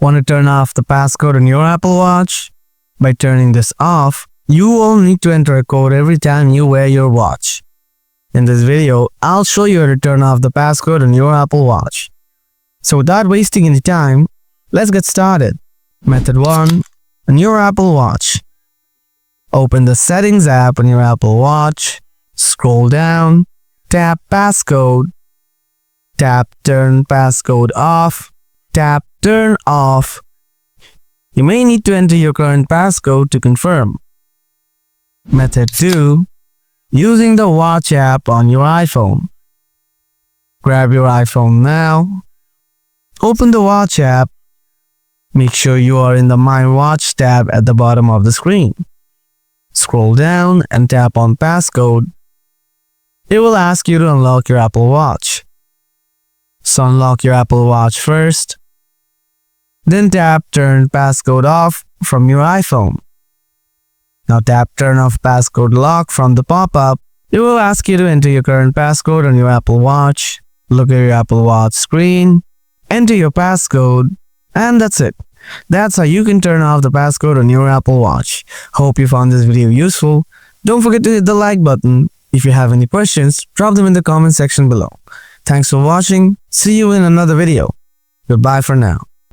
Want to turn off the passcode on your Apple Watch? By turning this off, you will need to enter a code every time you wear your watch. In this video, I'll show you how to turn off the passcode on your Apple Watch. So without wasting any time, let's get started. Method 1. On your Apple Watch. Open the Settings app on your Apple Watch, scroll down, tap Passcode, tap Turn Passcode Off, tap Turn Off. You may need to enter your current passcode to confirm. Method 2. Using the Watch app on your iPhone. Grab your iPhone now. Open the Watch app. Make sure you are in the My Watch tab at the bottom of the screen. Scroll down and tap on Passcode. It will ask you to unlock your Apple Watch. So unlock your Apple Watch first. Then tap Turn Passcode Off from your iPhone. Now tap Turn Off Passcode Lock from the pop-up. It will ask you to enter your current passcode on your Apple Watch. Look at your Apple Watch screen. Enter your passcode. And that's it. That's how you can turn off the passcode on your Apple Watch. Hope you found this video useful. Don't forget to hit the like button. If you have any questions, drop them in the comment section below. Thanks for watching. See you in another video. Goodbye for now.